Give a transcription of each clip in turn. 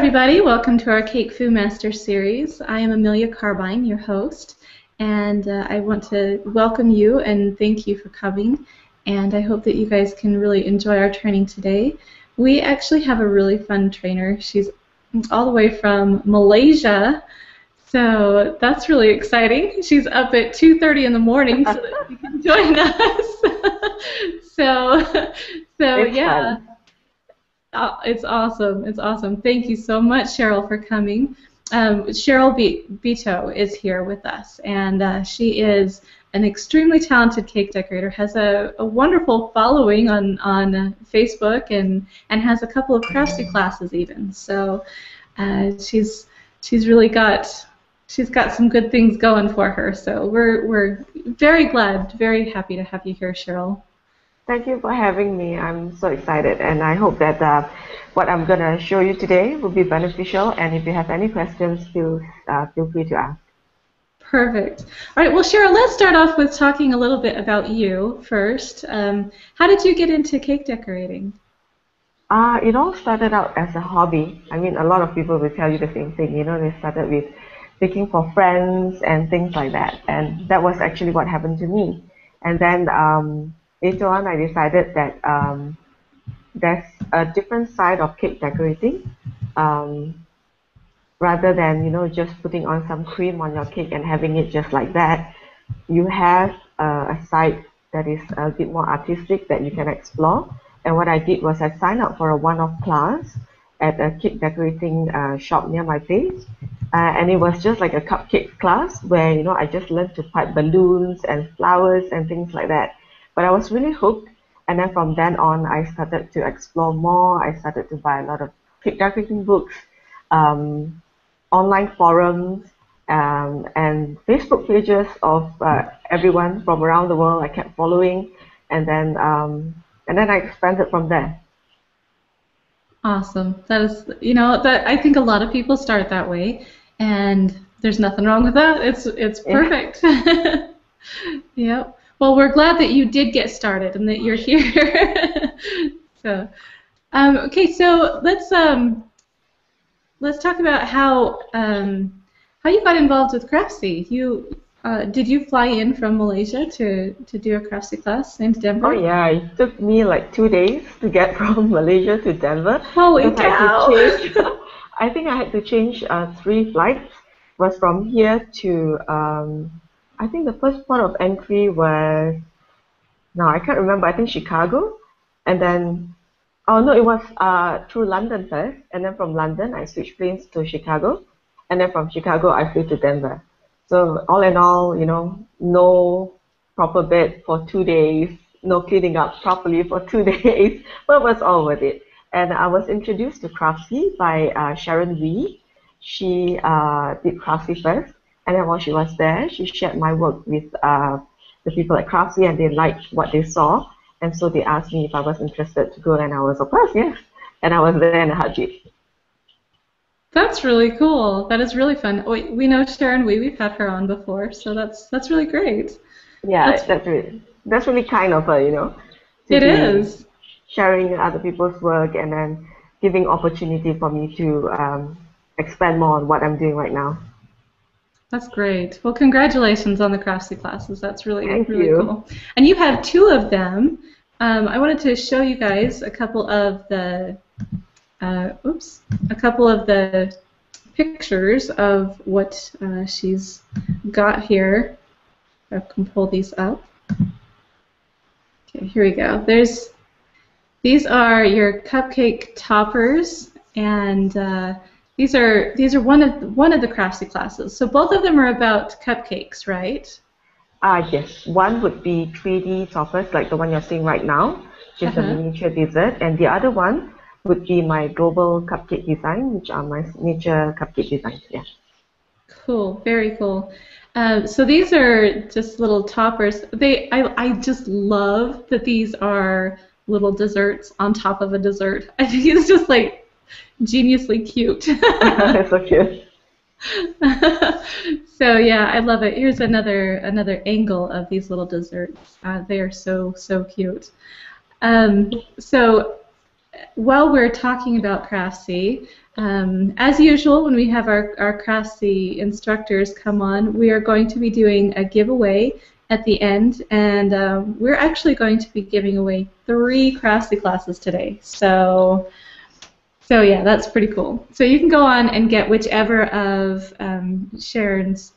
everybody. Welcome to our CakeFu Master Series. I am Amelia Carbine, your host, and I want to welcome you and thank you for coming, and I hope that you guys can really enjoy our training today. We actually have a really fun trainer. She's all the way from Malaysia, so that's really exciting. She's up at 2:30 in the morning so that she can join us. so yeah. Fun. Oh, it's awesome. It's awesome. Thank you so much, Sheryl, for coming. Sheryl Bito is here with us, and she is an extremely talented cake decorator, has a wonderful following on Facebook, and has a couple of craftsy classes even. So she's really got some good things going for her. So we're very glad, very happy to have you here, Sheryl. Thank you for having me. I'm so excited, and I hope that what I'm going to show you today will be beneficial, and if you have any questions, feel free to ask. Perfect. All right, well, Sheryl, let's start off with talking a little bit about you first. How did you get into cake decorating? It all started out as a hobby. I mean, a lot of people will tell you the same thing. You know, they started with baking for friends and things like that, and that was actually what happened to me. And then later on, I decided that there's a different side of cake decorating. Rather than, you know, just putting on some cream on your cake and having it just like that, you have a side that is a bit more artistic that you can explore. And what I did was I signed up for a one-off class at a cake decorating shop near my place. And it was just like a cupcake class where, you know, I just learned to pipe balloons and flowers and things like that. But I was really hooked, and then from then on, I started to explore more. I started to buy a lot of cake decorating books, online forums, and Facebook pages of everyone from around the world. I kept following, and then I expanded from there. Awesome. That is, you know, that I think a lot of people start that way, and there's nothing wrong with that. It's perfect. Yep. Well, we're glad that you did get started and that you're here. So, okay. So let's talk about how you got involved with Craftsy. Did you fly in from Malaysia to do a Craftsy class in Denver? Oh yeah, it took me like 2 days to get from Malaysia to Denver. Holy cow! I think I had to change 3 flights. It was from here to I think the first port of entry was, no, I can't remember, I think Chicago, and then, oh no, it was through London first, and then from London I switched planes to Chicago, and then from Chicago I flew to Denver. So all in all, you know, no proper bed for 2 days, no cleaning up properly for 2 days, but it was all worth it. And I was introduced to Craftsy by Sheryl Bito. She did Craftsy first. And then while she was there, she shared my work with the people at Craftsy, and they liked what they saw. And so they asked me if I was interested to go, and I was, of course, yes. And I was there in a heartbeat. That's really cool. That is really fun. We know Sharon we've had her on before, so that's really great. Yeah, that's really kind of her, you know. It is. Sharing other people's work and then giving opportunity for me to expand more on what I'm doing right now. That's great. Well, congratulations on the Craftsy classes. That's really Thank really you. Cool. And you have 2 of them. I wanted to show you guys a couple of the pictures of what she's got here. I can pull these up. Okay, here we go. These are your cupcake toppers, and these are one of the Craftsy classes. So both of them are about cupcakes, right? Yes. One would be 3D toppers, like the one you're seeing right now, just a miniature dessert, and the other one would be my global cupcake design, which are my signature cupcake designs. Yeah. Cool. Very cool. So these are just little toppers. I just love that these are little desserts on top of a dessert. I think it's just like geniusly cute. It's so cute. So yeah, I love it. Here's another angle of these little desserts. They are so cute. So while we're talking about Craftsy, As usual, when we have our Craftsy instructors come on, we are going to be doing a giveaway at the end, and we're actually going to be giving away 3 Craftsy classes today. So yeah, that's pretty cool. So you can go on and get whichever of Sheryl's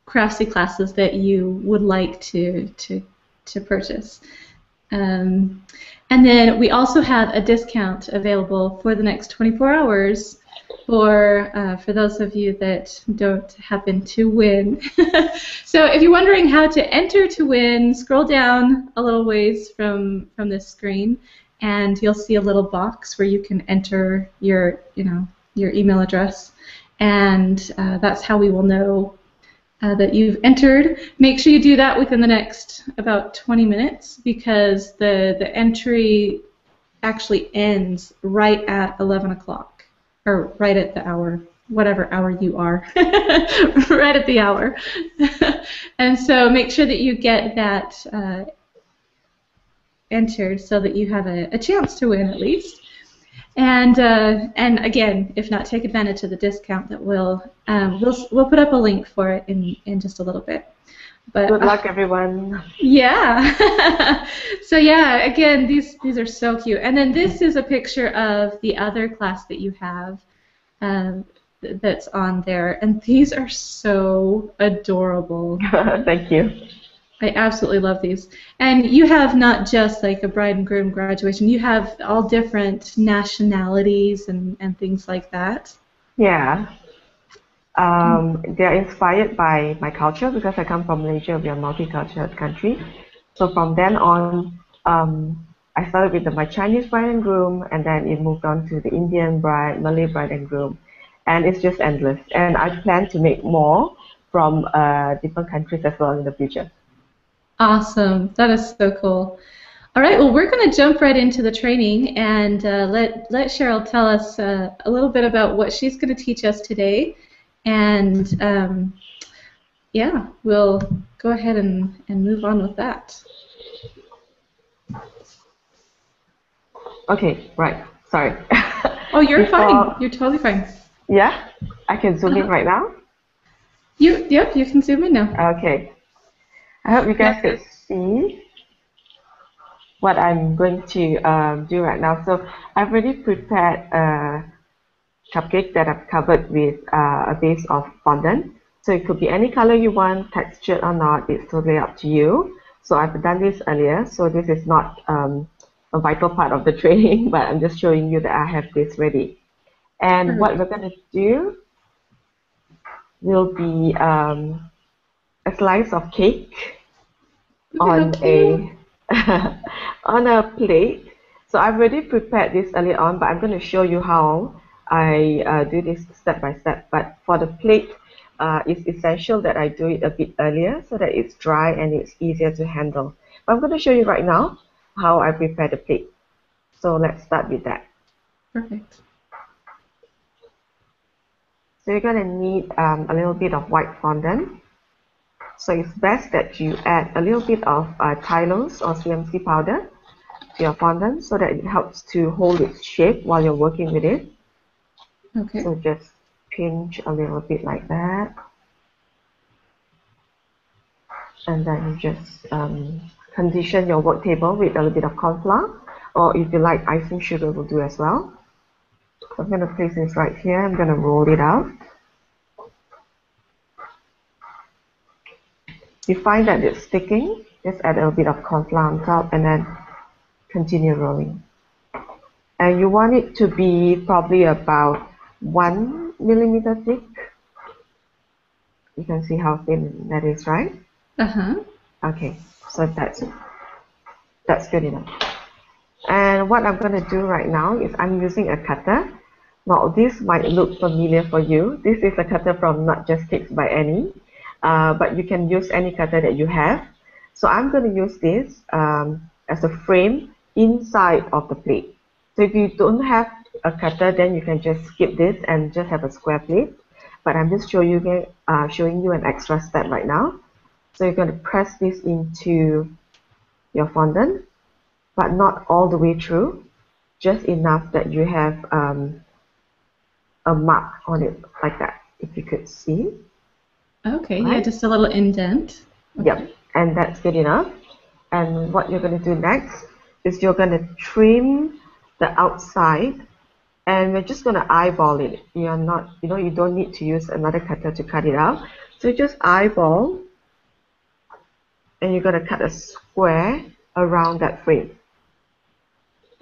Craftsy classes that you would like to purchase. And then we also have a discount available for the next 24 hours for those of you that don't happen to win. So if you're wondering how to enter to win, scroll down a little ways from this screen, and you'll see a little box where you can enter your email address, and that's how we will know that you've entered. Make sure you do that within the next about 20 minutes because the entry actually ends right at 11 o'clock, or right at the hour, whatever hour you are, right at the hour. And so make sure that you get that entered so that you have a chance to win at least. And again, if not, take advantage of the discount that we'll put up a link for it in just a little bit. But good luck, everyone. Yeah. So yeah, again, these are so cute. And then this is a picture of the other class that you have that's on there, and these are so adorable. Thank you. I absolutely love these. And you have not just like a bride and groom graduation, you have all different nationalities and things like that. Yeah. They're inspired by my culture because I come from Malaysia. We are a multicultural country. So from then on, I started with my Chinese bride and groom, and then it moved on to the Indian bride, Malay bride and groom. And it's just endless. And I plan to make more from different countries as well in the future. Awesome. That is so cool. All right, well, we're going to jump right into the training and let Sheryl tell us a little bit about what she's going to teach us today. And yeah, we'll go ahead and move on with that. Okay, right. Sorry. Oh, you're fine. You're totally fine. Yeah? I can zoom in right now? Yep, you can zoom in now. Okay. I hope you guys can see what I'm going to do right now. So I've already prepared a cupcake that I've covered with a base of fondant. So it could be any color you want, textured or not, it's totally up to you. So I've done this earlier, so this is not a vital part of the training, but I'm just showing you that I have this ready. And what we're going to do will be a slice of cake on on a plate. So I've already prepared this earlier on, but I'm going to show you how I do this step by step. But for the plate, it's essential that I do it a bit earlier so that it's dry and it's easier to handle. But I'm going to show you right now how I prepare the plate. So let's start with that. Perfect. So you're going to need a little bit of white fondant. So it's best that you add a little bit of Tylose or CMC powder to your fondant so that it helps to hold its shape while you're working with it. Okay. So just pinch a little bit like that. And then you just condition your work table with a little bit of corn flour, or if you like, icing sugar will do as well. So I'm going to place this right here. I'm going to roll it out. If you find that it's sticking, just add a little bit of corn flour on top and then continue rolling. And you want it to be probably about 1 millimeter thick. You can see how thin that is, right? Uh-huh. Okay, so that's good enough. And what I'm going to do right now is I'm using a cutter. Now this might look familiar for you. This is a cutter from Not Just Cakes by Annie. But you can use any cutter that you have. So I'm going to use this as a frame inside of the plate. So if you don't have a cutter, then you can just skip this and just have a square plate. But I'm just showing you an extra step right now. So you're going to press this into your fondant, but not all the way through. just enough that you have a mark on it like that, if you could see. Okay, right? yeah, just a little indent. Okay. Yep, and that's good enough. And what you're going to do next is you're going to trim the outside, and we're just going to eyeball it. You're not, you don't need to use another cutter to cut it out. So just eyeball, and you're going to cut a square around that frame.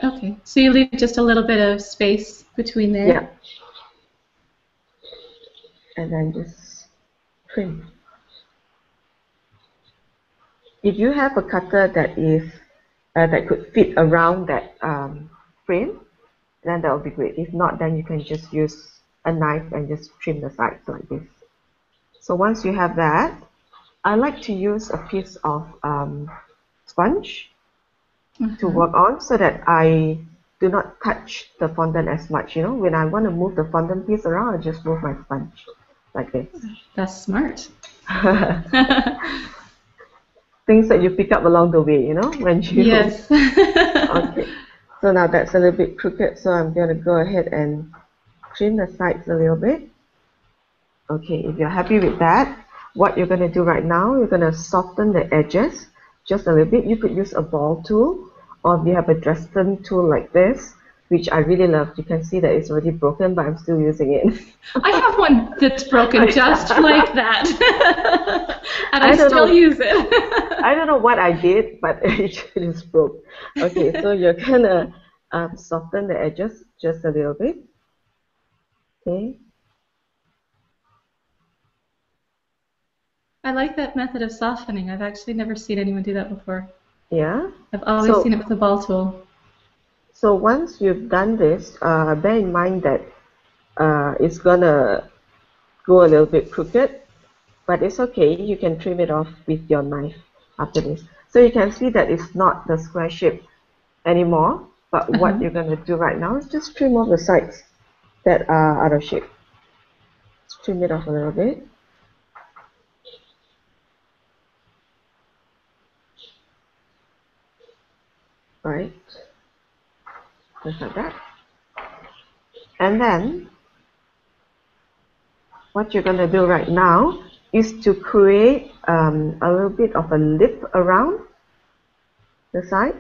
Okay, so you leave just a little bit of space between there? Yeah. And then just trim. If you have a cutter that is that could fit around that frame, then that would be great. If not, then you can just use a knife and just trim the sides like this. So once you have that, I like to use a piece of sponge to work on, so that I do not touch the fondant as much. When I want to move the fondant piece around, I just move my sponge like this. That's smart. Things that you pick up along the way, when you... Yes. Okay. So now that's a little bit crooked, so I'm going to go ahead and trim the sides a little bit. Okay, if you're happy with that, what you're going to do right now, you're going to soften the edges just a little bit. You could use a ball tool, or if you have a Dresden tool like this, which I really love. You can see that it's already broken, but I'm still using it. I have one that's broken just like that. And I still use it. I don't know what I did, but it just broke. Okay, so you're going to soften the edges just a little bit. Okay. I like that method of softening. I've actually never seen anyone do that before. Yeah? I've always seen it with a ball tool. So once you've done this, bear in mind that it's going to go a little bit crooked, but it's okay. You can trim it off with your knife after this. So you can see that it's not the square shape anymore, but what you're going to do right now is just trim off the sides that are out of shape. Just trim it off a little bit. Right, just like that. And then what you're going to do right now is to create a little bit of a lip around the side.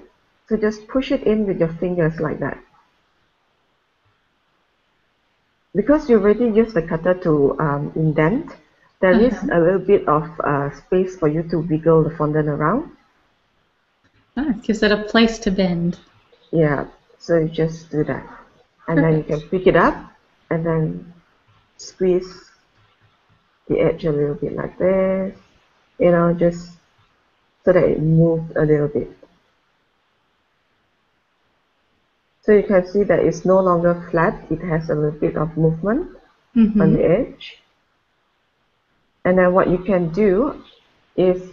So just push it in with your fingers like that. Because you already used the cutter to indent, there is a little bit of space for you to wiggle the fondant around. It gives it a place to bend. Yeah, so you just do that. And then you can pick it up and then squeeze the edge a little bit like this, just so that it moves a little bit. So you can see that it's no longer flat, it has a little bit of movement on the edge. And then what you can do is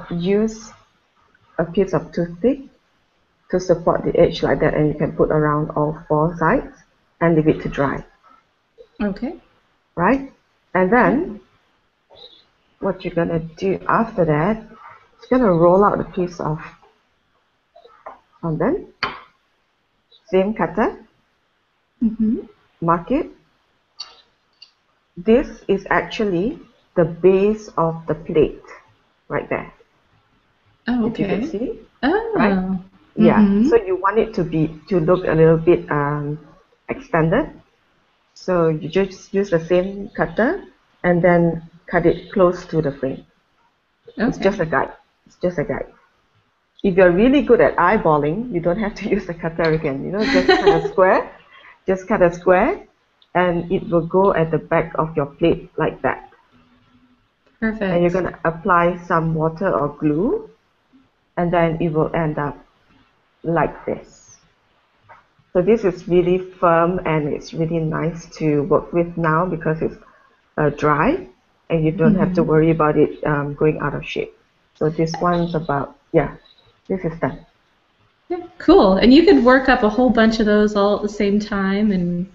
use a piece of toothpick to support the edge like that, and you can put around all four sides and leave it to dry. Okay. Right? And then what you're going to do after that is going to roll out a piece of fondant. Same cutter. Mark it. This is actually the base of the plate right there. Oh, okay. If you can see. Oh. Right? Yeah. So you want it to look a little bit extended. So you just use the same cutter and then cut it close to the frame. Okay. It's just a guide. It's just a guide. If you're really good at eyeballing, you don't have to use the cutter again. Just cut a square. Just cut a square, and it will go at the back of your plate like that. Perfect. And you're going to apply some water or glue, and then it will end up like this. So this is really firm, and it's really nice to work with now because it's dry, and you don't have to worry about it going out of shape. So this one's about, this is done. Yeah, cool. And you could work up a whole bunch of those all at the same time and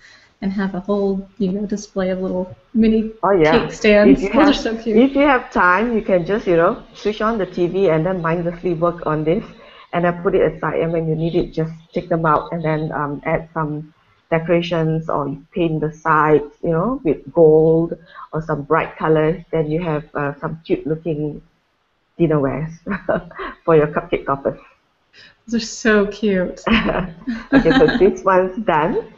have a whole display of little mini cake stands. Those are so cute. If you have time, you can just switch on the TV and then mindlessly work on this, and then put it aside, and when you need it, just take them out and then add some decorations, or you paint the sides, you know, with gold or some bright colors. Then you have some cute looking dinnerwares for your cupcake toppers. Those are so cute. Okay, so this one's done.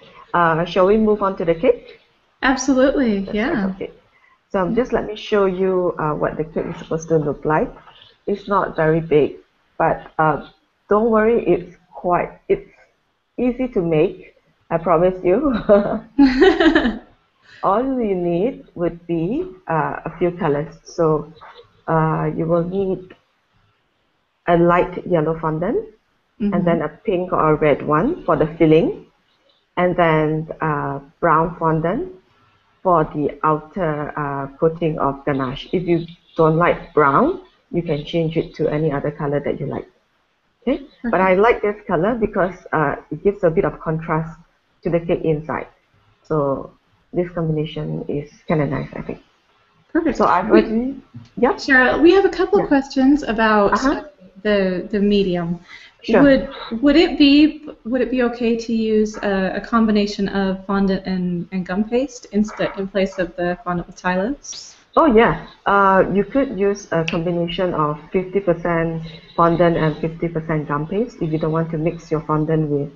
Shall we move on to the cake? Absolutely, yeah. Okay. So just let me show you what the cake is supposed to look like. It's not very big, but don't worry, it's easy to make. I promise you. All you need would be a few colors. So you will need a light yellow fondant, and then a pink or a red one for the filling, and then brown fondant for the outer coating of ganache. If you don't like brown, you can change it to any other color that you like. Okay, but I like this color because it gives a bit of contrast to the cake inside. So this combination is kind of nice, I think. Perfect. So I've already, yeah. Cheryl, we have a couple of questions about the medium. Sure. Would it be okay to use a combination of fondant and gum paste in place of the fondant with tylose? Oh yeah, you could use a combination of 50% fondant and 50% gum paste if you don't want to mix your fondant with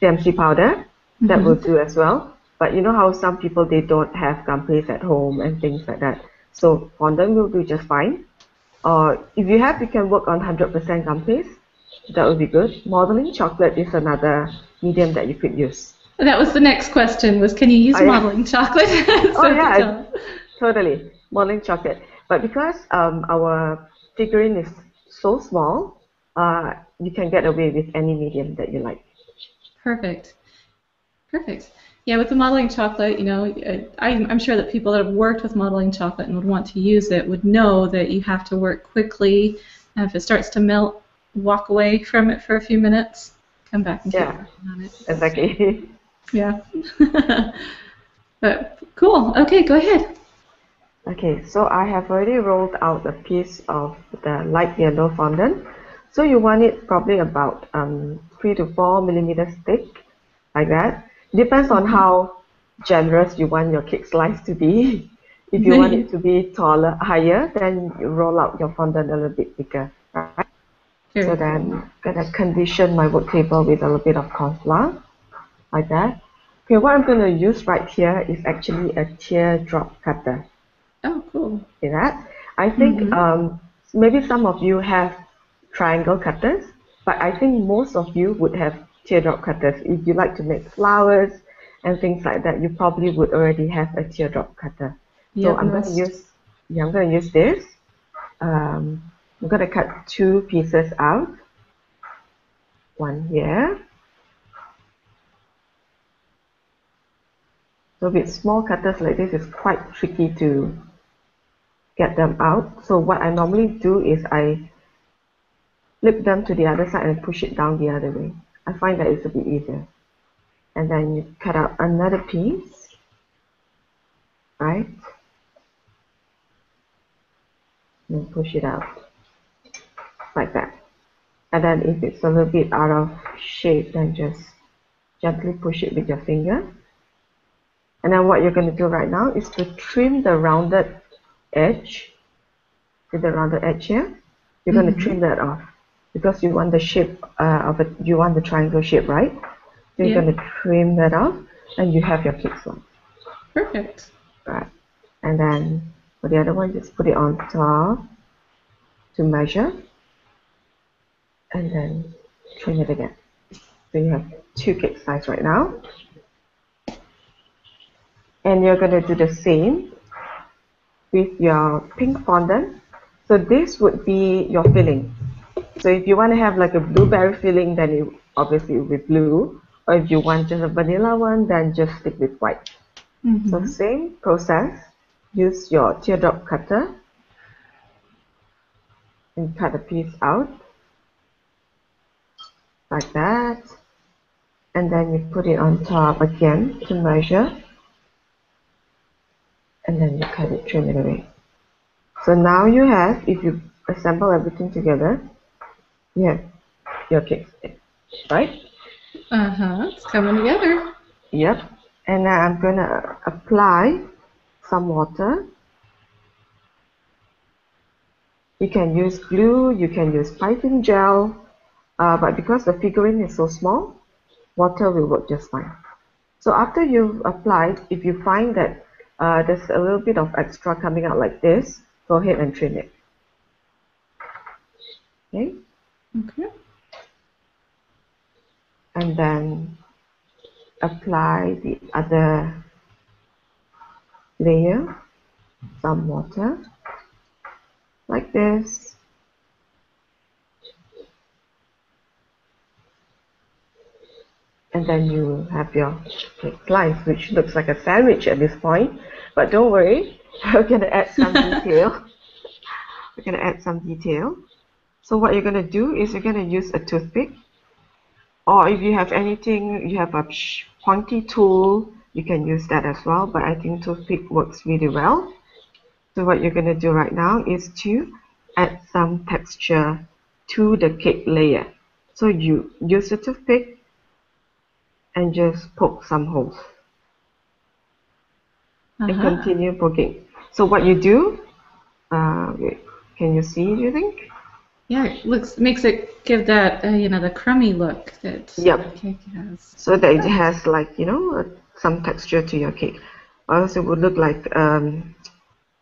CMC powder. That will do as well. But you know how some people, they don't have gum paste at home and things like that. So fondant will do just fine. Or if you have, you can work on 100% gum paste. That would be good. Modeling chocolate is another medium that you could use. That was the next question, was can you use modeling chocolate? Oh yeah, totally. Modeling chocolate. But because our figurine is so small, you can get away with any medium that you like. Perfect. Perfect. Yeah, with the modeling chocolate, you know, I'm sure that people that have worked with modeling chocolate and would want to use it would know that you have to work quickly. And if it starts to melt, walk away from it for a few minutes, come back and keep working on it. Exactly. Yeah. But cool. Okay, go ahead. Okay, so I have already rolled out a piece of the light yellow fondant. So you want it probably about 3 to 4 millimeters thick, like that. Depends on how generous you want your cake slice to be. If you want it to be taller, higher, then you roll out your fondant a little bit thicker. Right? So then I'm gonna condition my work table with a little bit of corn flour, like that. Okay, what I'm gonna use right here is actually a teardrop cutter. Oh, cool. See that? I think maybe some of you have triangle cutters, but I think most of you would have teardrop cutters. If you like to make flowers and things like that, you probably would already have a teardrop cutter. So I'm going to use this. I'm going to cut 2 pieces out. One here. So with small cutters like this, it's quite tricky to get them out. So what I normally do is I flip them to the other side and push it down the other way. I find that it's a bit easier. And then you cut out another piece, right? And push it out like that. And then if it's a little bit out of shape, then just gently push it with your finger. And then what you're going to do right now is to trim the rounded edge. See the rounded edge here? You're going to trim that off because you want the shape you want the triangle shape, right? So you're going to trim that off, and you have your cake slice. Perfect. Right. And then for the other one, just put it on top to measure, and then trim it again. So you have 2 cake slices right now. And you're going to do the same with your pink fondant. So this would be your filling. So if you want to have like a blueberry filling, then it obviously will be blue. Or if you want just a vanilla one, then just stick with white. So same process. Use your teardrop cutter and cut a piece out like that. And then you put it on top again to measure. And then you cut it, trim it away. So now you have, if you assemble everything together, Yeah, your cake, right? It's coming together. Yep. And now I'm gonna apply some water. You can use glue, you can use piping gel, but because the figurine is so small, water will work just fine. So after you've applied, if you find that there's a little bit of extra coming out like this, go ahead and trim it. Okay? Okay. And then apply the other layer, some water, like this. And then you have your cake slice, which looks like a sandwich at this point. But don't worry, we're going to add some detail. We're going to add some detail. So what you're going to do is you're going to use a toothpick. Or if you have anything, you have a pointy tool, you can use that as well. But I think toothpick works really well. So what you're going to do right now is to add some texture to the cake layer. So you use the toothpick and just poke some holes. And continue poking. So what you do, wait, can you see, do you think? Yeah, it makes it give that, the crummy look that the cake has. So that it has like, some texture to your cake. Or else it would look like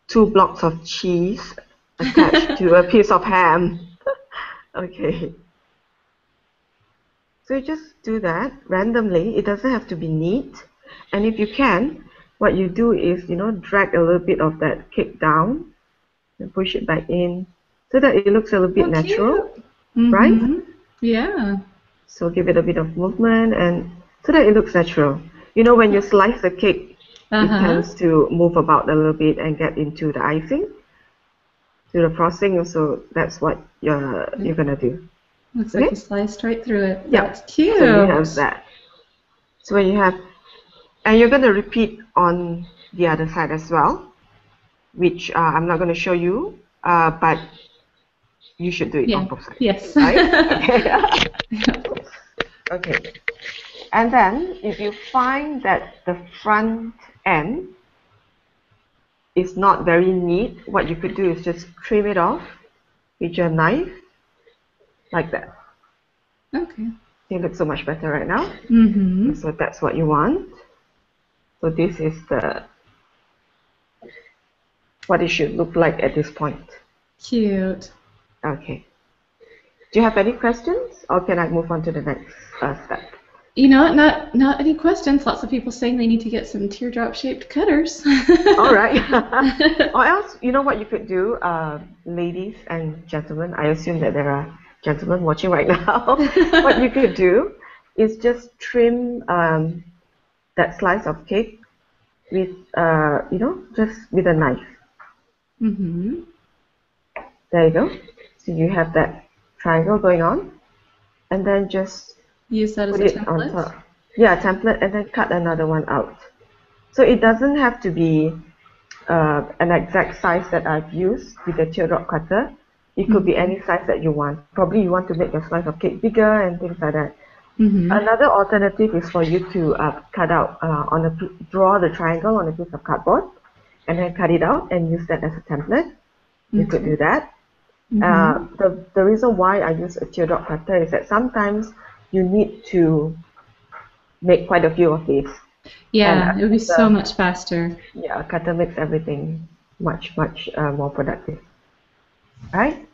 2 blocks of cheese attached to a piece of ham. Okay. So you just do that randomly. It doesn't have to be neat. And if you can, what you do is, drag a little bit of that cake down and push it back in so that it looks a little bit natural, right? Yeah. So give it a bit of movement and so that it looks natural. When you slice the cake, it tends to move about a little bit and get into the icing, to the frosting. So that's what you're gonna do. Looks like you sliced right through it. Yeah. That's cute. So you have that. So when you have, and you're gonna repeat on the other side as well, which I'm not gonna show you, but you should do it on both sides. Yes. Right? Okay. And then if you find that the front end is not very neat, what you could do is just trim it off with your knife, like that. Okay. It looks so much better right now. So that's what you want. So this is what it should look like at this point. Cute. Okay. Do you have any questions, or can I move on to the next step? Not any questions. Lots of people saying they need to get some teardrop-shaped cutters. All right. Or else, what you could do, ladies and gentlemen, I assume that there are gentlemen watching right now. What you could do is just trim that slice of cake with, just with a knife. There you go. So you have that triangle going on, and then just use that as put a it template? on top. Yeah, template, and then cut another one out. So it doesn't have to be an exact size that I've used with the teardrop cutter. It could be any size that you want. Probably you want to make your slice of cake bigger and things like that. Another alternative is for you to cut out draw the triangle on a piece of cardboard and then cut it out and use that as a template. You could do that. The reason why I use a teardrop cutter is that sometimes you need to make quite a few of these. Yeah, it would be so much faster. Yeah, a cutter makes everything much more productive. Right?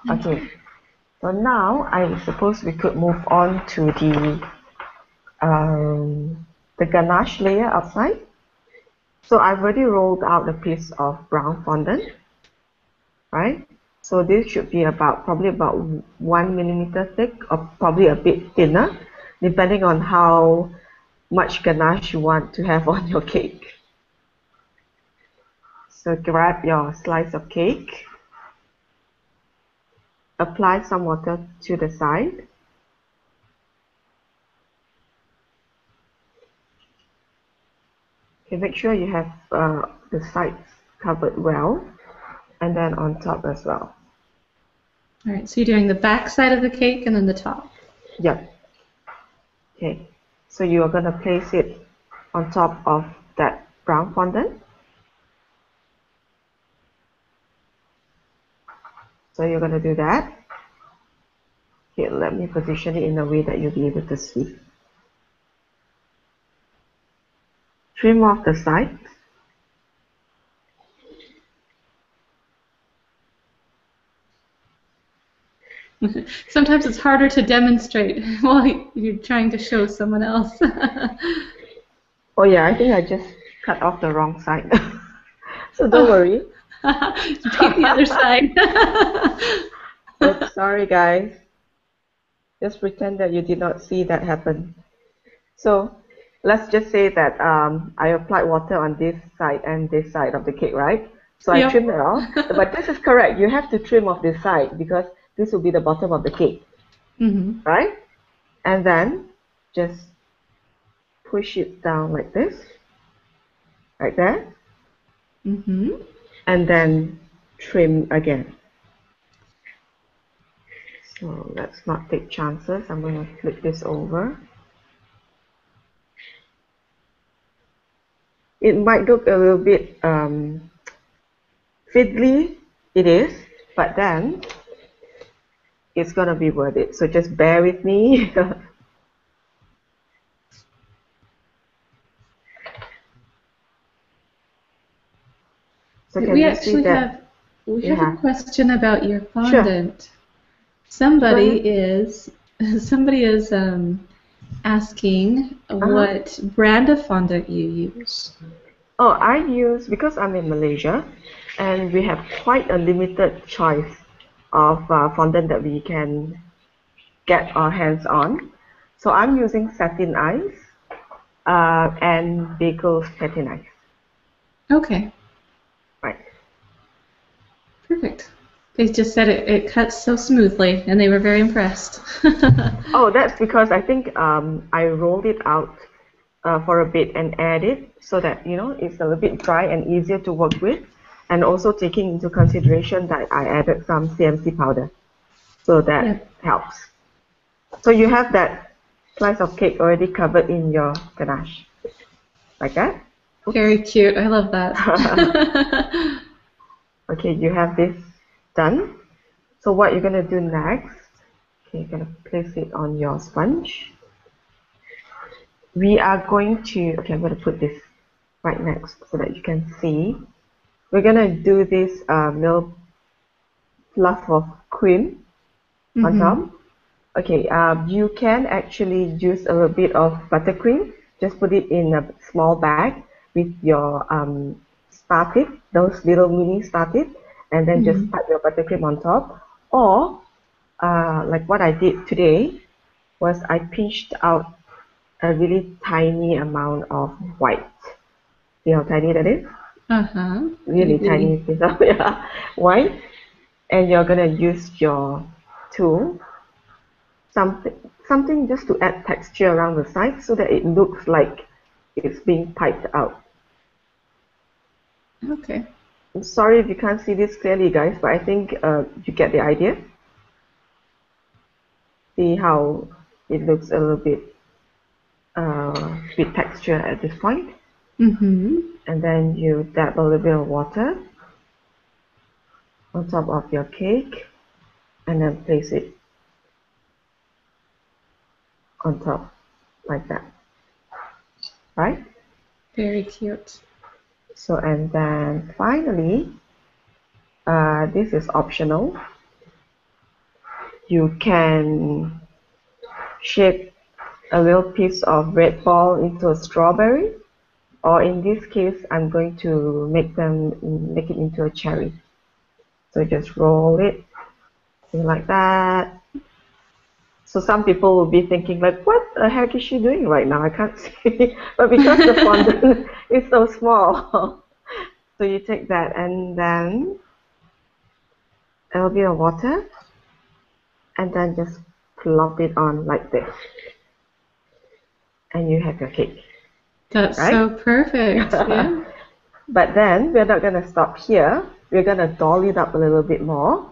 Okay. So now I suppose we could move on to the ganache layer outside. So I've already rolled out a piece of brown fondant, right? So this should be probably about 1 millimeter thick, or probably a bit thinner, depending on how much ganache you want to have on your cake. So grab your slice of cake, apply some water to the side, okay, make sure you have the sides covered well, and then on top as well. All right, so you're doing the back side of the cake and then the top. Yep. Okay. So you are going to place it on top of that brown fondant. So you're going to do that. Okay, let me position it in a way that you'll be able to see. Trim off the sides. Sometimes it's harder to demonstrate while you're trying to show someone else. Oh yeah, I think I just cut off the wrong side. So don't worry. Take the other side. Oops, sorry guys. Just pretend that you did not see that happen. So let's just say that I applied water on this side and this side of the cake, right? So I trimmed it off. But this is correct. You have to trim off this side because this will be the bottom of the cake. Right? And then just push it down like this. Right there. And then trim again. So let's not take chances. I'm going to flip this over. It might look a little bit fiddly. It is, but then it's going to be worth it. So just bear with me. So we actually have a question about your fondant. Sure. Somebody is asking what brand of fondant you use. Oh, I use, because I'm in Malaysia and we have quite a limited choice of fondant that we can get our hands on. So I'm using satin ice and Bagel's satin ice. Okay. Right. Perfect. They just said it cuts so smoothly, and they were very impressed. Oh, that's because I think I rolled it out for a bit and aired it so that, you know, it's a little bit dry and easier to work with, and also taking into consideration that I added some CMC powder, so that helps. So you have that slice of cake already covered in your ganache, like that. Oops. Very cute. I love that. Okay, you have this done. So what you're going to do next, okay, you're going to place it on your sponge. We are going to, okay, I'm going to put this right next so that you can see. We're going to do this little fluff of cream on top. Okay, you can actually use a little bit of buttercream. Just put it in a small bag with your star tip, those little mini star tip, and then just put your buttercream on top. Or, like what I did today, was I pinched out a really tiny amount of white. See how tiny that is? Really tiny piece of white. And you're gonna use your tool, something just to add texture around the sides so that it looks like it's being piped out. Okay. I'm sorry if you can't see this clearly, guys, but I think you get the idea. See how it looks a little bit with texture at this point. And then you dab a little bit of water on top of your cake and then place it on top like that. Right? Very cute. So, and then finally, this is optional. You can shape a little piece of red ball into a strawberry, or in this case, I'm going to make it into a cherry. So just roll it like that. So some people will be thinking like, what the heck is she doing right now? I can't see. But because the fondant is so small, so you take that and then a little bit of water, and then just plop it on like this, and you have your cake. That's right? So perfect. Yeah. But then we're not going to stop here. We're going to doll it up a little bit more.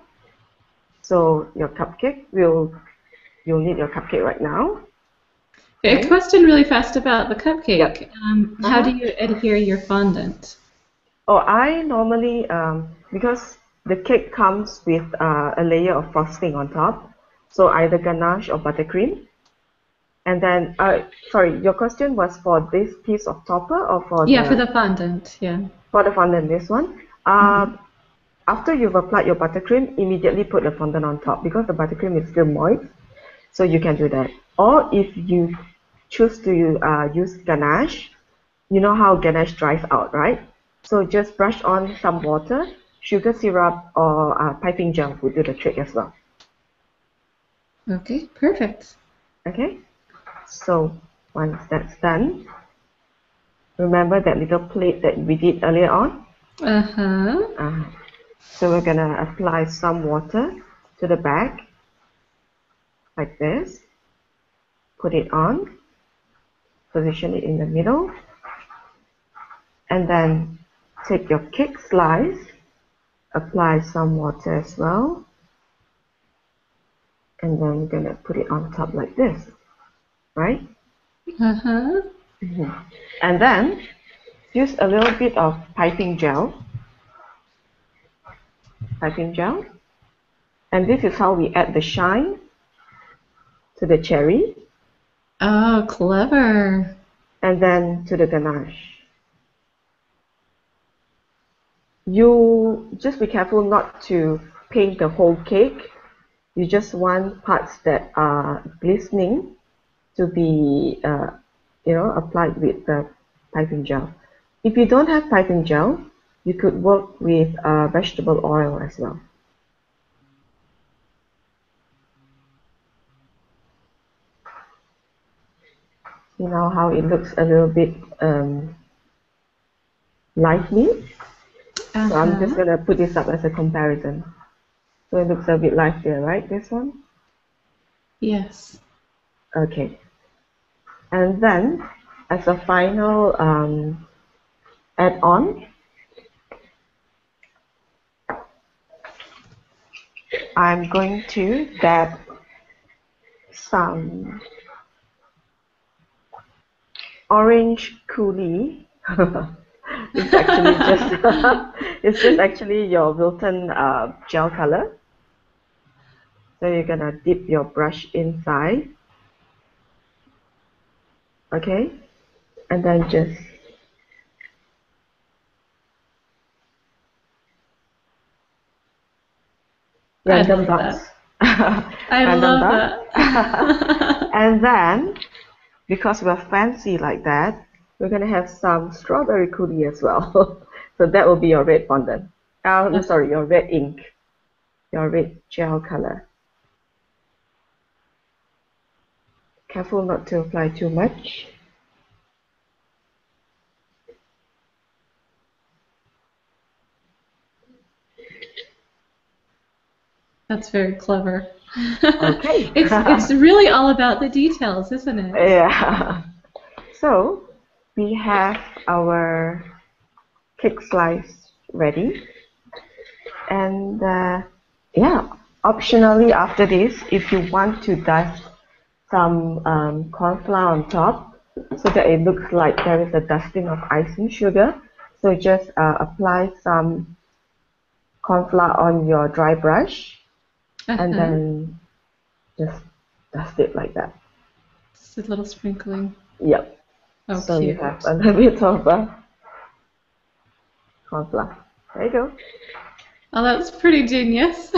So your cupcake you'll need your cupcake right now. Okay. A question really fast about the cupcake. Yep. How do you adhere your fondant? Oh, I normally, because the cake comes with a layer of frosting on top, so either ganache or buttercream. And then, sorry, your question was for this piece of topper or for Yeah, for the fondant, yeah. For the fondant, this one. After you've applied your buttercream, immediately put the fondant on top because the buttercream is still moist, so you can do that. Or if you choose to use ganache, you know how ganache dries out, right? So just brush on some water, sugar syrup, or piping gel will do the trick as well. Okay, perfect. Okay, so once that's done, remember that little plate that we did earlier on? So we're going to apply some water to the bag, like this. Put it on, position it in the middle, and then take your cake slice, apply some water as well, and then we're going to put it on top like this, right? And then use a little bit of piping gel, and this is how we add the shine to the cherry. Oh, clever. And then to the ganache. You just be careful not to paint the whole cake. You just want parts that are glistening to be applied with the piping gel. If you don't have piping gel, you could work with vegetable oil as well. See now how it looks a little bit lively. So I'm just going to put this up as a comparison. So it looks a bit livelier, right, this one? Yes. Okay. And then, as a final add-on, I'm going to dab some orange coulis. It's actually it's just actually your Wilton gel color. So you're gonna dip your brush inside, okay, and then just random dots. I love that. And then, because we're fancy like that, we're gonna have some strawberry coulis as well. So that will be your red fondant. Sorry, your red ink, your red gel color. Careful not to apply too much. That's very clever. Okay. It's really all about the details, isn't it? Yeah. So we have our cake slice ready, and yeah, optionally after this, if you want to dust some corn flour on top so that it looks like there is a dusting of icing sugar, so just apply some corn flour on your dry brush and then just dust it like that. Just a little sprinkling. Yep. Oh, so cute. You have a little bit of corn flour. There you go. Oh, that's pretty genius.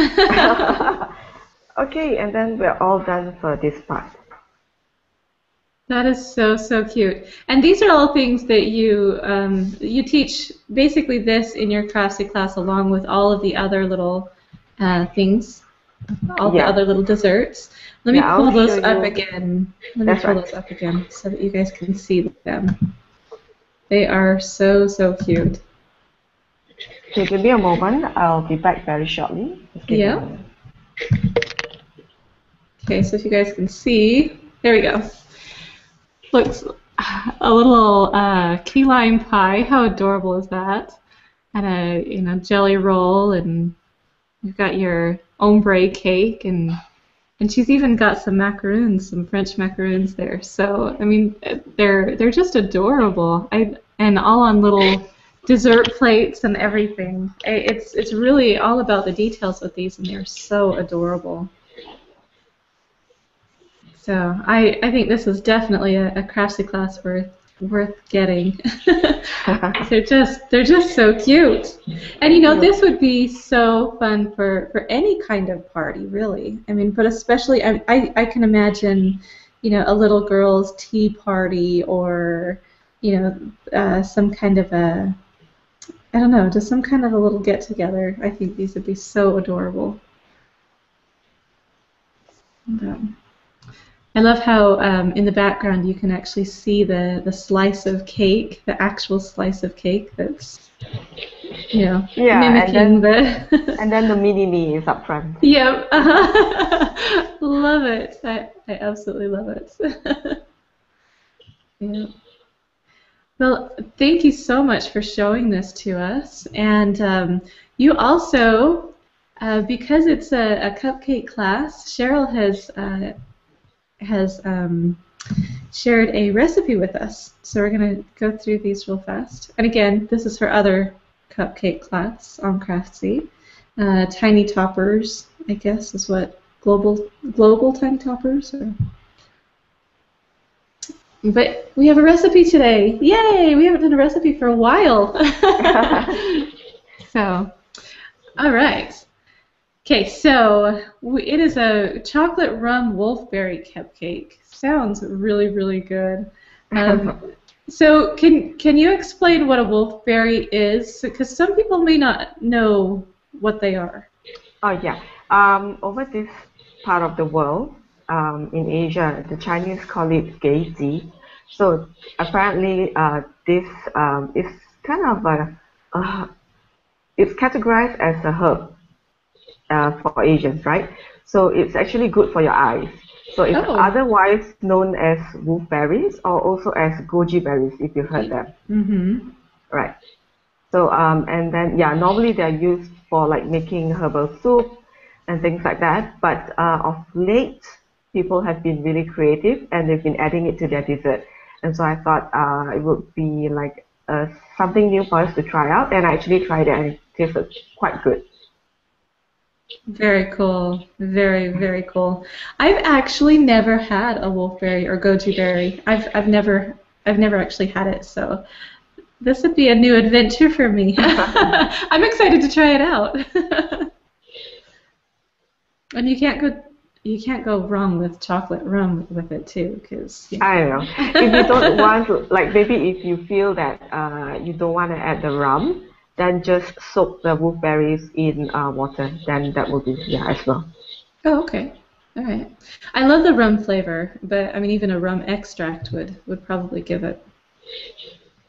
Okay, and then we're all done for this part. That is so cute. And these are all things that you you teach basically this in your Craftsy class along with all of the other little things, all the other little desserts. Let me pull those up again. Let me pull those up again so that you guys can see them. They are so cute. Okay, give me a moment. I'll be back very shortly. Yeah. Okay, so if you guys can see, there we go. Looks a little key lime pie. How adorable is that? And a jelly roll, and you've got your ombre cake, and she's even got some macaroons, some French macaroons there. So I mean, they're just adorable. And all on little dessert plates and everything. It's really all about the details with these, and they're so adorable. So I think this is definitely a Craftsy class worth getting. they're just so cute. And you know, this would be so fun for any kind of party, really. I mean, but especially I can imagine, you know, a little girl's tea party, or you know, some kind of a, I don't know, just some kind of a little get together. I think these would be so adorable. And, I love how in the background you can actually see the slice of cake, the actual slice of cake that's, you know, mimicking and then the mini-me is up front. Yep. Love it. I absolutely love it. Yeah. Well, thank you so much for showing this to us. And you also, because it's a cupcake class, Sheryl has shared a recipe with us. So we're going to go through these real fast. And again, this is her other cupcake class on Craftsy. Tiny toppers, I guess, is what global tiny toppers. But we have a recipe today. Yay! We haven't done a recipe for a while. So, all right. Okay, so it is a chocolate rum wolfberry cupcake. Sounds really, really good. So can you explain what a wolfberry is? Because some people may not know what they are. Oh yeah. Over this part of the world, in Asia, the Chinese call it gezi. So apparently, this is kind of it's categorized as a herb. For Asians, right? So it's actually good for your eyes. So it's otherwise known as wolfberries, or also as goji berries, if you heard them. Mm-hmm. Right. So and then normally they're used for like making herbal soup and things like that. But of late, people have been really creative, and they've been adding it to their dessert. And so I thought it would be like something new for us to try out. And I actually tried it, and it tasted quite good. Very cool. Very, very cool. I've actually never had a wolfberry or goji berry. I've never actually had it, so this would be a new adventure for me. I'm excited to try it out. And you can't go wrong with chocolate rum with it too, because I don't know. If you don't want to, like maybe if you feel that you don't want to add the rum, then just soak the wolfberries in water. Then that will be as well. Oh, okay. All right. I love the rum flavor, but I mean, even a rum extract would probably give it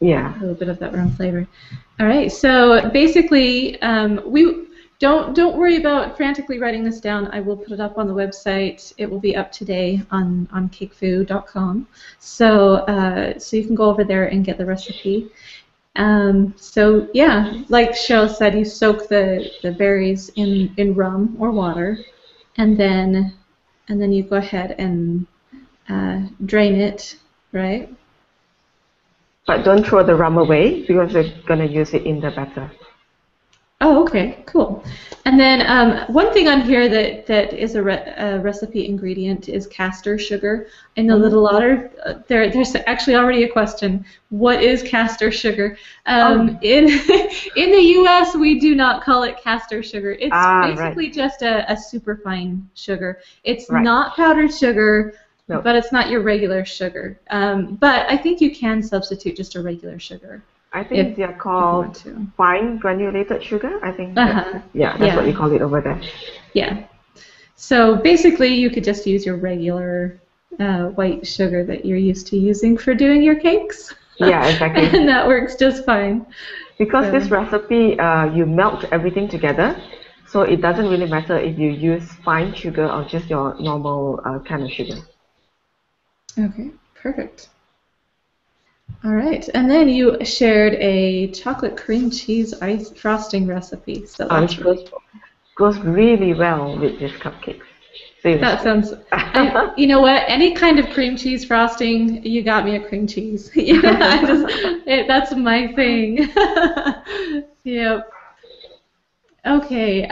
a little bit of that rum flavor. All right. So basically, we don't worry about frantically writing this down. I will put it up on the website. It will be up today on CakeFu.com. So you can go over there and get the recipe. So yeah, like Sheryl said, you soak the berries in rum or water, and then you go ahead and drain it, right? But don't throw the rum away, because we're gonna use it in the batter. Oh, okay, cool. And then one thing on here that is a recipe ingredient is castor sugar. I know that a lot of there's actually already a question. What is castor sugar? In the U.S. we do not call it castor sugar. It's basically just a superfine sugar. It's not powdered sugar. No. But it's not your regular sugar. But I think you can substitute just a regular sugar. I think they're called fine granulated sugar. I think that's what you call it over there. Yeah. So basically, you could just use your regular white sugar that you're used to using for doing your cakes. Yeah, exactly. And that works just fine. Because this recipe, you melt everything together, so it doesn't really matter if you use fine sugar or just your normal kind of sugar. Okay, perfect. All right, and then you shared a chocolate cream cheese ice frosting recipe. So that's goes really well with this cupcakes. Seriously. That sounds. You know what? Any kind of cream cheese frosting, you got me a cream cheese. That's my thing. Yep. Okay.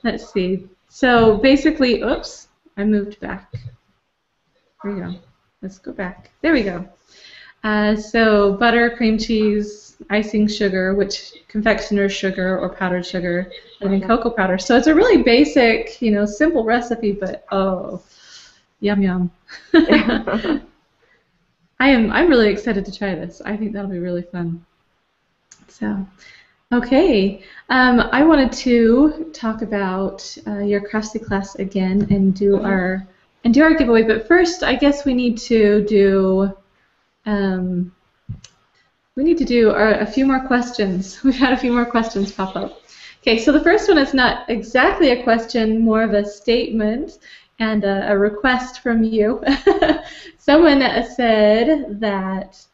Let's see. So basically, oops, I moved back. There we go. Let's go back. There we go. So butter, cream cheese, icing sugar, which confectioner's sugar or powdered sugar, and then cocoa powder. So it's a really basic, simple recipe, but oh, yum yum. I'm really excited to try this. I think that'll be really fun. So, okay, I wanted to talk about your Craftsy class again and do our giveaway. But first, I guess we need to do. A few more questions. We've had a few more questions pop up. Okay, so the first one is not exactly a question, more of a statement and a request from you. Someone said that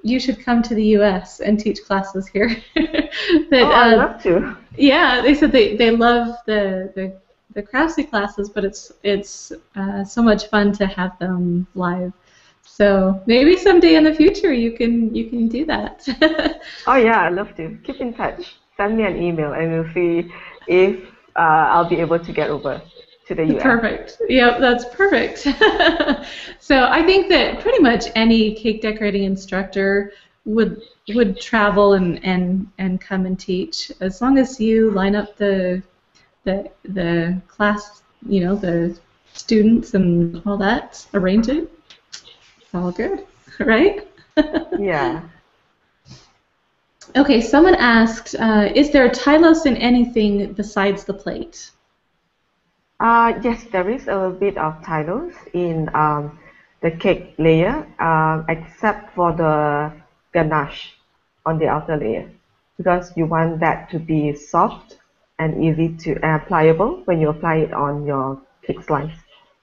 you should come to the U.S. and teach classes here. I'd love to. Yeah, they said they love the Craftsy classes, but it's so much fun to have them live. So maybe someday in the future you can do that. Oh yeah, I'd love to. Keep in touch. Send me an email and we'll see if I'll be able to get over to the US. Perfect. Yep, that's perfect. So I think that pretty much any cake decorating instructor would travel and come and teach, as long as you line up the class, the students and all that, arrange it. All good, right? Yeah. Okay, someone asked, is there Tylose in anything besides the plate? Yes, there is a bit of Tylose in the cake layer, except for the ganache on the outer layer, because you want that to be soft and easy to pliable when you apply it on your cake slice.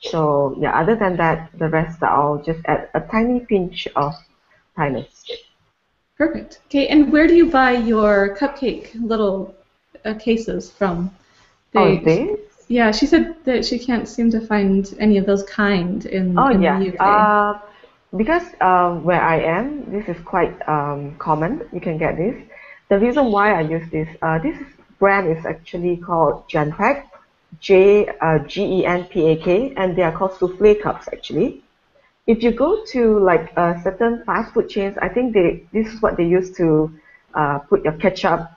So yeah, other than that, the rest I'll just add a tiny pinch of Tylose. Perfect. Okay, and where do you buy your cupcake little cases from? These? Yeah, she said that she can't seem to find any of those kind in the UK. Because where I am, this is quite common. You can get this. The reason why I use this brand is actually called Genpak. Genpak, and they are called souffle cups actually. If you go to like certain fast food chains, I think this is what they use to put your ketchup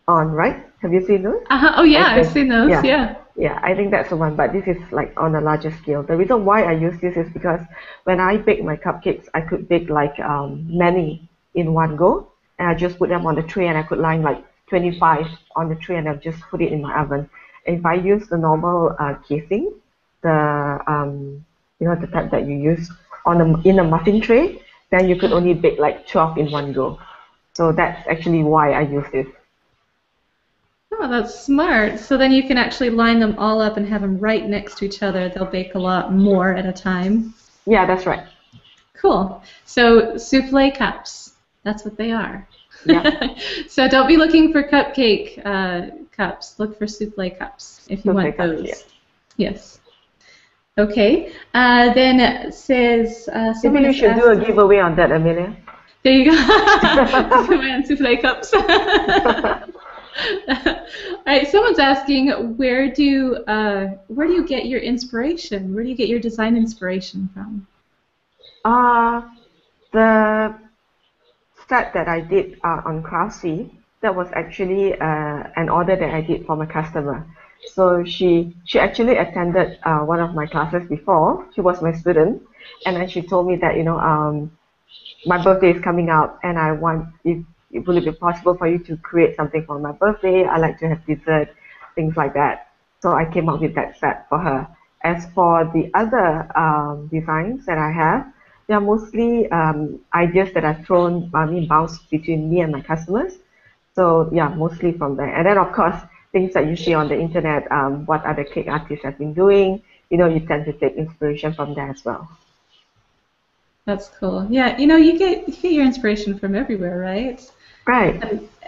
on, right? Have you seen those? Oh yeah, I've seen those. Yeah. Yeah, I think that's the one, but this is like on a larger scale. The reason why I use this is because when I bake my cupcakes, I could bake like many in one go, and I just put them on the tray, and I could line like 25 on the tray, and I've just put it in my oven. If I use the normal casing, the type that you use in a muffin tray, then you could only bake like 12 in one go. So that's actually why I use this. Oh, that's smart. So then you can actually line them all up and have them right next to each other. They'll bake a lot more at a time. Yeah, that's right. Cool. So souffle cups, that's what they are. Yeah. So don't be looking for cupcake cups. Look for souffle cups if you want those. Cups, yeah. Yes. Okay. Then it says maybe you should do a giveaway on that, Amelia. There you go. Giveaway on souffle cups. All right. Someone's asking, where do you get your inspiration? Where do you get your design inspiration from? The set that I did on Craftsy, that was actually an order that I did from a customer. So she actually attended one of my classes before. She was my student, and then she told me that my birthday is coming up, and I want will it be possible for you to create something for my birthday? I like to have dessert, things like that. So I came up with that set for her. As for the other designs that I have, they are mostly ideas that I've bounced between me and my customers. So yeah, mostly from there. And then of course, things that you see on the internet, what other cake artists have been doing, you tend to take inspiration from there as well. That's cool. Yeah, you get your inspiration from everywhere, right? Right.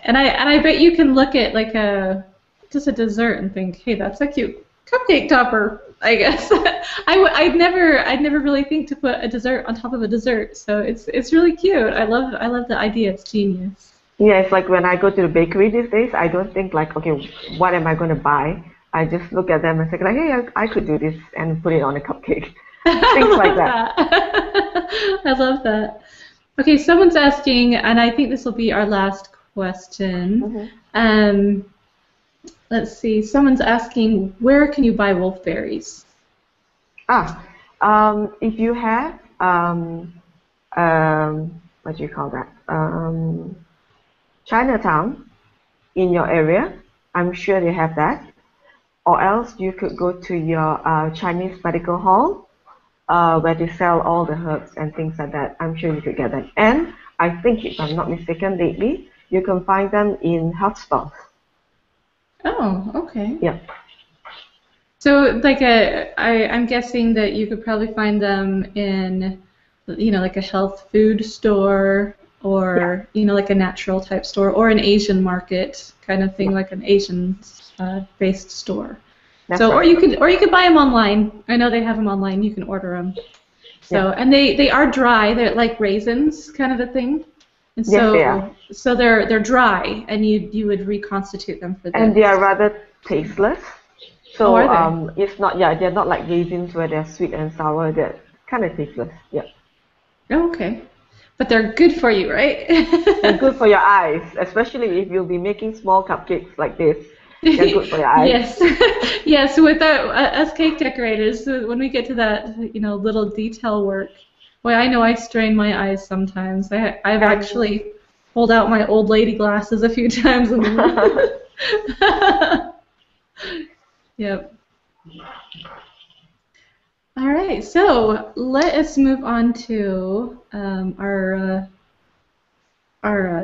And I bet you can look at like a just a dessert and think, hey, that's a cute cupcake topper, I guess. I'd never really think to put a dessert on top of a dessert. So it's really cute. I love the idea. It's genius. Yeah, it's like when I go to the bakery these days, I don't think like, okay, what am I going to buy? I just look at them and think like, hey, I could do this and put it on a cupcake. Things like that. I love that. Okay, someone's asking, and I think this will be our last question. Let's see. Someone's asking, where can you buy wolfberries? If you have what do you call that? Chinatown in your area, I'm sure they have that. Or else you could go to your Chinese medical hall where they sell all the herbs and things like that. I'm sure you could get them. And I think, if I'm not mistaken, lately you can find them in health stores. Oh, okay. Yeah. So, like I'm guessing that you could probably find them in, like a health food store, or like a natural type store, or an Asian market kind of thing, like an Asian based store. That's so, right. or you could buy them online. I know they have them online. You can order them. So, and they are dry. They're like raisins, kind of a thing. And so, yes, they are. So they're dry, and you would reconstitute them for this. And they are rather tasteless. So are they? it's not, they're not like raisins where they're sweet and sour. They're kind of tasteless. Yeah. Oh, okay. But they're good for you, right? They're good for your eyes, especially if you'll be making small cupcakes like this. They're good for your eyes. Yes. Yes. With us cake decorators, when we get to that, little detail work, boy, I know I strain my eyes sometimes. I've actually pulled out my old lady glasses a few times. Yep. All right, so let us move on to our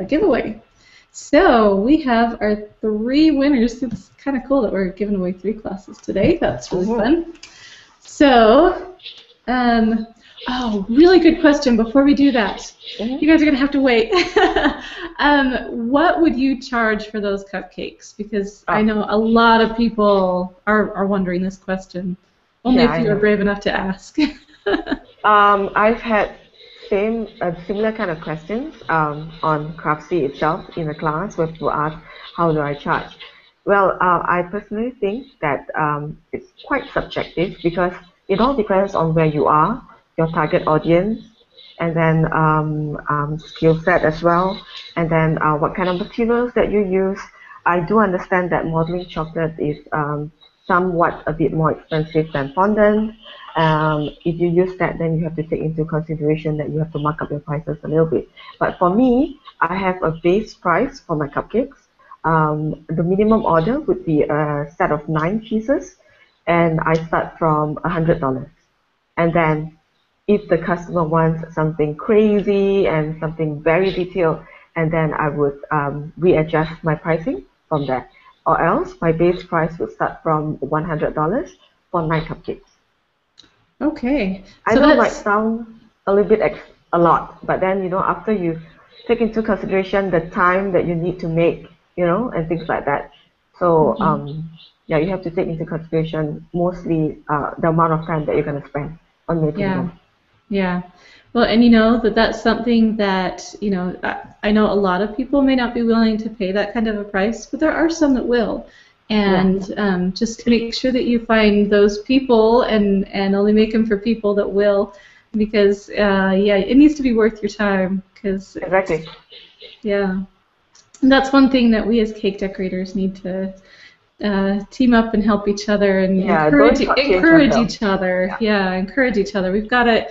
giveaway. So we have our 3 winners. It's kind of cool that we're giving away 3 classes today. That's really fun. So, really good question. Before we do that, you guys are gonna have to wait. What would you charge for those cupcakes? Because I know a lot of people are wondering this question. Only if you are brave enough to ask. I've had similar kind of questions on Craftsy itself in the class where people ask, how do I charge? Well, I personally think that it's quite subjective because it all depends on where you are, your target audience, and then skill set as well, and then what kind of materials that you use. I do understand that modeling chocolate is somewhat a bit more expensive than fondant. If you use that, then you have to take into consideration that you have to mark up your prices a little bit. But for me, I have a base price for my cupcakes. The minimum order would be a set of 9 pieces, and I start from $100. And then if the customer wants something crazy and something very detailed, and then I would readjust my pricing from there. Or else, my base price would start from $100 for 9 cupcakes. Okay. I know it might sound a little bit a lot, but then, after you take into consideration the time that you need to make, and things like that. So, you have to take into consideration mostly the amount of time that you're going to spend on making them. Yeah. Well, and that's something that, I know a lot of people may not be willing to pay that kind of a price, but there are some that will. And just to make sure that you find those people and only make them for people that will, because, it needs to be worth your time. Exactly. Yeah. And that's one thing that we as cake decorators need to team up and help each other and encourage each other. Encourage each other. We've got to.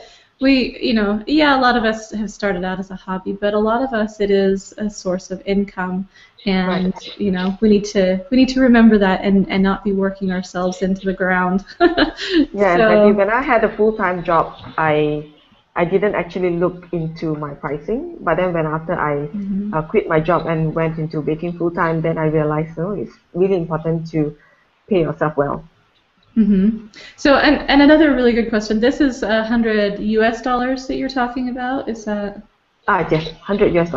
A lot of us have started out as a hobby, but a lot of us it is a source of income, and we need to remember that and not be working ourselves into the ground. Exactly. When I had a full-time job, I didn't actually look into my pricing, but then after I quit my job and went into baking full-time, then I realized it's really important to pay yourself well. So, and another really good question. This is $100 US that you're talking about. Is that? Yes, $100 US.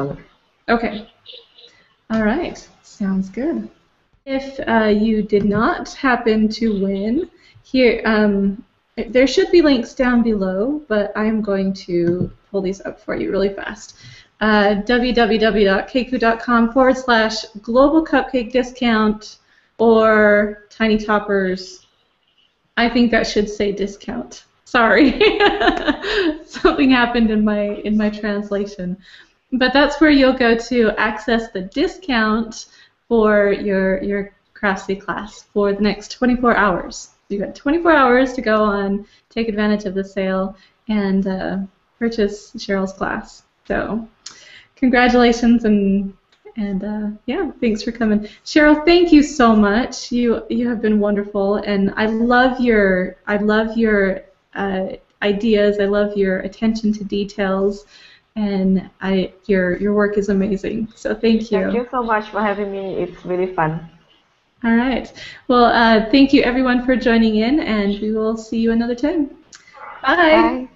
Okay. All right. Sounds good. If you did not happen to win, here there should be links down below, but I'm going to pull these up for you really fast. www.cakefu.com/global cupcake discount or Tiny Toppers. I think that should say discount. Sorry, something happened in my translation. But that's where you'll go to access the discount for your Craftsy class for the next 24 hours. You've got 24 hours to go on, take advantage of the sale, and purchase Sheryl's class. So, congratulations and yeah, thanks for coming, Sheryl. Thank you so much. You have been wonderful, and I love your ideas. I love your attention to details. And your work is amazing. So thank you. Thank you so much for having me. It's really fun. All right. Well, thank you everyone for joining in, and we will see you another time. Bye. Bye.